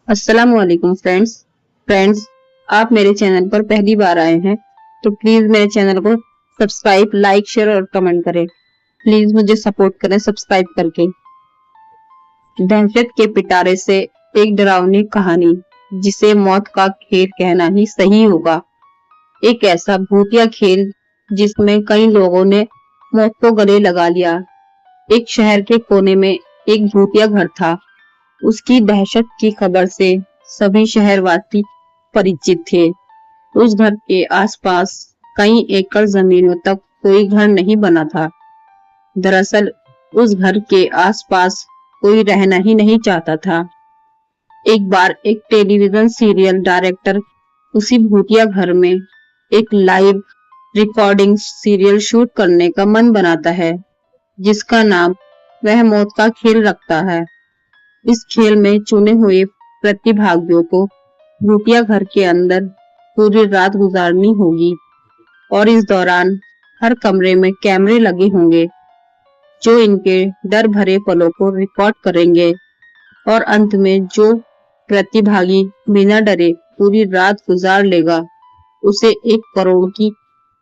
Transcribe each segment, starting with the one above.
अस्सलाम वालेकुम फ्रेंड्स आप मेरे चैनल पर पहली बार आए हैं तो प्लीज मेरे चैनल को सब्सक्राइब लाइक शेयर और कमेंट करें। प्लीज मुझे सपोर्ट करें सब्सक्राइब करके। दहशत के पिटारे से एक डरावनी कहानी जिसे मौत का खेल कहना ही सही होगा। एक ऐसा भूतिया खेल जिसमें कई लोगों ने मौत को गले लगा लिया। एक शहर के कोने में एक भूतिया घर था। उसकी दहशत की खबर से सभी शहरवासी परिचित थे। उस घर के आसपास कई एकड़ जमीनों तक कोई घर नहीं बना था। दरअसल उस घर के आसपास कोई रहना ही नहीं चाहता था। एक बार एक टेलीविजन सीरियल डायरेक्टर उसी भूतिया घर में एक लाइव रिकॉर्डिंग सीरियल शूट करने का मन बनाता है, जिसका नाम वह मौत का खेल रखता है। इस खेल में चुने हुए प्रतिभागियों को भूतिया घर के अंदर पूरी रात गुजारनी होगी और इस दौरान हर कमरे में कैमरे लगे होंगे जो इनके डर भरे पलों को रिकॉर्ड करेंगे और अंत में जो प्रतिभागी बिना डरे पूरी रात गुजार लेगा उसे 1 करोड़ की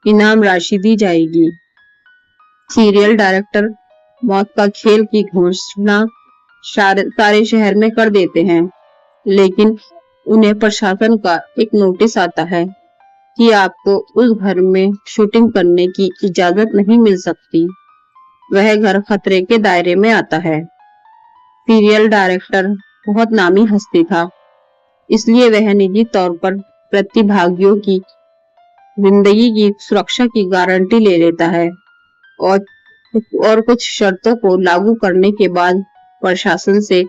इनाम राशि दी जाएगी। सीरियल डायरेक्टर मौत का खेल की घोषणा सारे शहर में कर देते हैं, लेकिन उन्हें प्रशासन का एक नोटिस आता है कि आपको उस घर में शूटिंग करने की इजाजत नहीं मिल सकती। वह घर खतरे के दायरे में आता है। सीरियल डायरेक्टर बहुत नामी हस्ती था, इसलिए वह निजी तौर पर प्रतिभागियों की जिंदगी की सुरक्षा की गारंटी ले लेता है और कुछ शर्तों को लागू करने के बाद प्रशासन से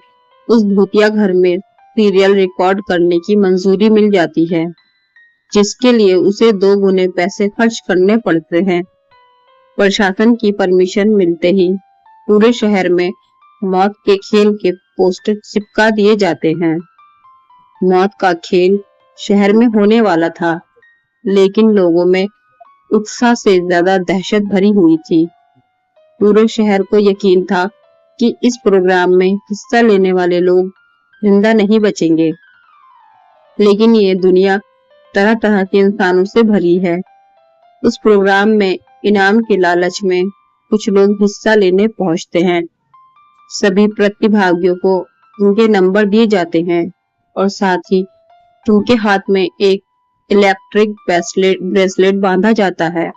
उस भूतिया घर में सीरियल रिकॉर्ड करने की मंजूरी मिल जाती है, जिसके लिए उसे 2 गुने पैसे खर्च करने पड़ते हैं। प्रशासन की परमिशन मिलते ही पूरे शहर में मौत के खेल के पोस्टर चिपका दिए जाते हैं। मौत का खेल शहर में होने वाला था, लेकिन लोगों में उत्साह से ज्यादा दहशत भरी हुई थी। पूरे शहर को यकीन था कि इस प्रोग्राम में हिस्सा लेने वाले लोग जिंदा नहीं बचेंगे, लेकिन ये दुनिया तरह तरह के इंसानों से भरी है। उस प्रोग्राम में इनाम के लालच में कुछ लोग हिस्सा लेने पहुंचते हैं। सभी प्रतिभागियों को उनके नंबर दिए जाते हैं और साथ ही उनके हाथ में एक इलेक्ट्रिक ब्रेसलेट बांधा जाता है।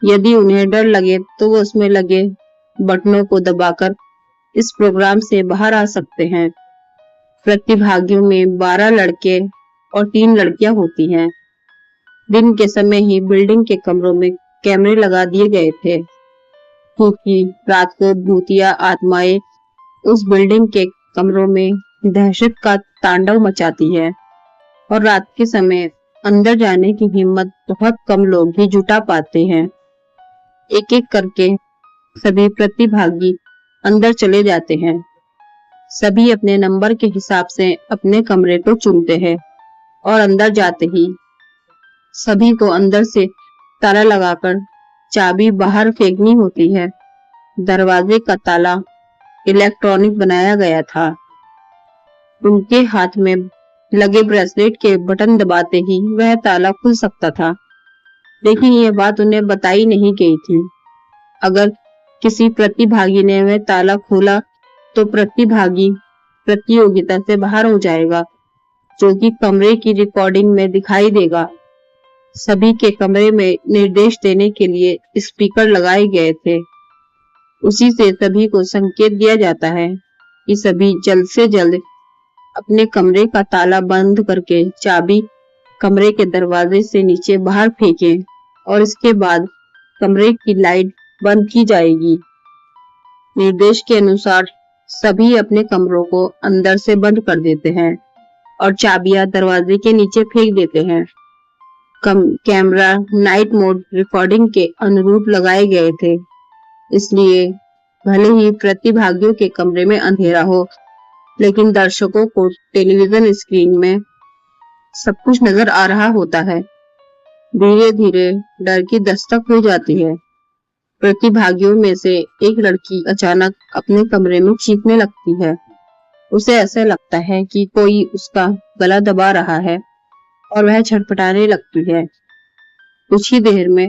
यदि उन्हें डर लगे तो वो उसमें लगे बटनों को दबाकर इस प्रोग्राम से बाहर आ सकते हैं। प्रतिभागियों में 12 लड़के और 3 लड़कियां होती हैं। दिन के समय ही बिल्डिंग के कमरों में कैमरे लगा दिए गए थे, क्योंकि रात को भूतिया आत्माएं उस बिल्डिंग के कमरों में दहशत का तांडव मचाती है और रात के समय अंदर जाने की हिम्मत बहुत कम लोग ही जुटा पाते हैं। एक एक करके सभी प्रतिभागी अंदर चले जाते हैं। सभी अपने नंबर के हिसाब से अपने कमरे को चुनते हैं और अंदर जाते ही सभी को अंदर से ताला लगाकर चाबी बाहर फेंकनी होती है। दरवाजे का ताला इलेक्ट्रॉनिक बनाया गया था। उनके हाथ में लगे ब्रेसलेट के बटन दबाते ही वह ताला खुल सकता था, लेकिन यह बात उन्हें बताई नहीं गई थी। अगर किसी प्रतिभागी ने वह ताला खोला तो प्रतिभागी प्रतियोगिता से बाहर हो जाएगा, जो कि कमरे की रिकॉर्डिंग में दिखाई देगा। सभी के कमरे में निर्देश देने के लिए स्पीकर लगाए गए थे। उसी से सभी को संकेत दिया जाता है कि सभी जल्द से जल्द अपने कमरे का ताला बंद करके चाबी कमरे के दरवाजे से नीचे बाहर फेंकें और इसके बाद कमरे की लाइट बंद की जाएगी। निर्देश के अनुसार सभी अपने कमरों को अंदर से बंद कर देते हैं और चाबियां दरवाजे के नीचे फेंक देते हैं। कैमरा नाइट मोड रिकॉर्डिंग के अनुरूप लगाए गए थे, इसलिए भले ही प्रतिभागियों के कमरे में अंधेरा हो, लेकिन दर्शकों को टेलीविजन स्क्रीन में सब कुछ नजर आ रहा होता है। धीरे धीरे डर की दस्तक हो जाती है। प्रतिभागियों में से एक लड़की अचानक अपने कमरे में चीखने लगती है। उसे ऐसा लगता है कि कोई उसका गला दबा रहा है और वह छटपटाने लगती है। कुछ ही देर में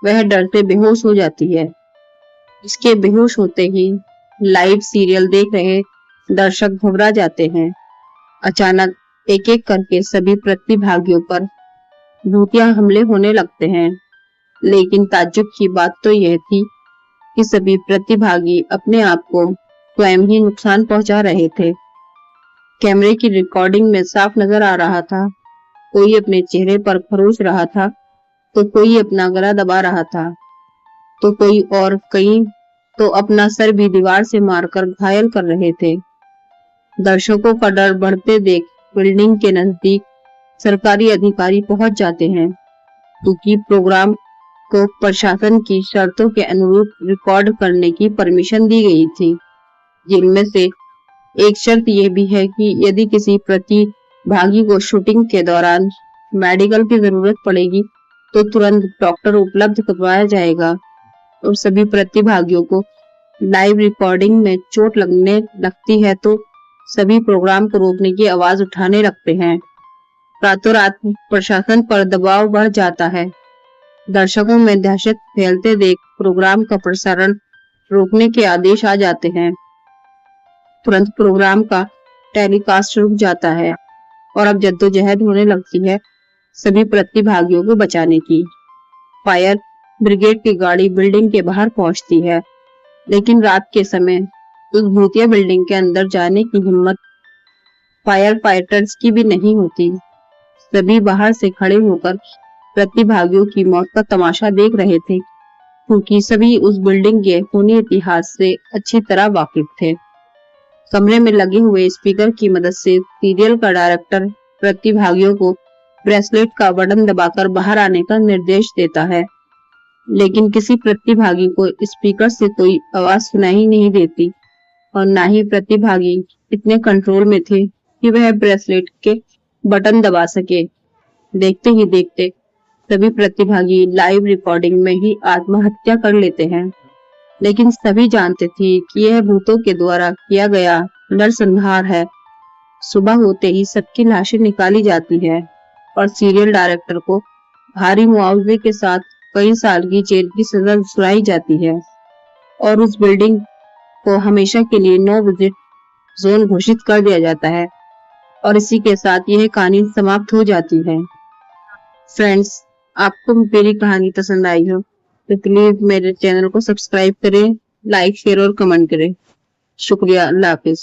वह डर से बेहोश हो जाती है। इसके बेहोश होते ही लाइव सीरियल देख रहे दर्शक घबरा जाते हैं। अचानक एक एक करके सभी प्रतिभागियों पर भूतिया हमले होने लगते हैं। लेकिन ताज्जुब की बात तो यह थी कि सभी प्रतिभागी अपने आप को स्वयं ही नुकसान पहुंचा रहे थे। कैमरे की रिकॉर्डिंग में साफ नजर आ रहा था, कोई अपने चेहरे पर खरोच रहा था, तो कोई अपना गला दबा रहा था, तो कोई और कई तो अपना सर भी दीवार से मारकर घायल कर रहे थे। दर्शकों का डर बढ़ते देख बिल्डिंग के नजदीक सरकारी अधिकारी पहुंच जाते हैं, क्योंकि प्रोग्राम को प्रशासन की शर्तों के अनुरूप रिकॉर्ड करने की परमिशन दी गई थी, जिनमें से एक शर्त यह भी है कि यदि किसी प्रतिभागी को शूटिंग के दौरान मेडिकल की जरूरत पड़ेगी तो तुरंत डॉक्टर उपलब्ध करवाया जाएगा। और सभी प्रतिभागियों को लाइव रिकॉर्डिंग में चोट लगने लगती है तो सभी प्रोग्राम को रोकने की आवाज उठाने लगते हैं। रातों रात प्रशासन पर दबाव बढ़ जाता है। दर्शकों में दहशत फैलते देख प्रोग्राम का प्रसारण रोकने के आदेश आ जाते हैं। तुरंत प्रोग्राम का टेलीकास्ट रुक जाता है और अब जद्दोजहद होने लगती है सभी प्रतिभागियों को बचाने की। फायर ब्रिगेड की गाड़ी बिल्डिंग के बाहर पहुंचती है, लेकिन रात के समय उस भूतिया बिल्डिंग के अंदर जाने की हिम्मत फायर फाइटर्स की भी नहीं होती। सभी बाहर से खड़े होकर प्रतिभागियों की मौत का तमाशा देख रहे थे, क्योंकि सभी उस बिल्डिंग के खूनी इतिहास से अच्छी तरह वाकिफ थे। कमरे में लगे हुए स्पीकर की मदद से सीरियल का डायरेक्टर प्रतिभागियों को ब्रेसलेट का बटन दबाकर बाहर आने का निर्देश देता है, लेकिन किसी प्रतिभागी को स्पीकर से कोई आवाज सुनाई नहीं देती और ना ही प्रतिभागी इतने कंट्रोल में थे कि वह ब्रेसलेट के बटन दबा सके। देखते ही देखते सभी प्रतिभागी लाइव रिकॉर्डिंग में ही आत्महत्या कर लेते हैं, लेकिन सभी जानते थे कि यह भूतों के द्वारा किया गया नरसंहार है। सुबह होते ही सबकी लाशें निकाली जाती है और सीरियल डायरेक्टर को भारी मुआवजे के साथ कई साल की जेल की सजा सुनाई जाती है और उस बिल्डिंग को हमेशा के लिए नो विजिट जोन घोषित कर दिया जाता है। और इसी के साथ यह कहानी समाप्त हो जाती है। फ्रेंड्स, आपको मेरी कहानी पसंद आई हो तो प्लीज मेरे चैनल को सब्सक्राइब करें, लाइक शेयर और कमेंट करें। शुक्रिया। अल्लाह हाफिज।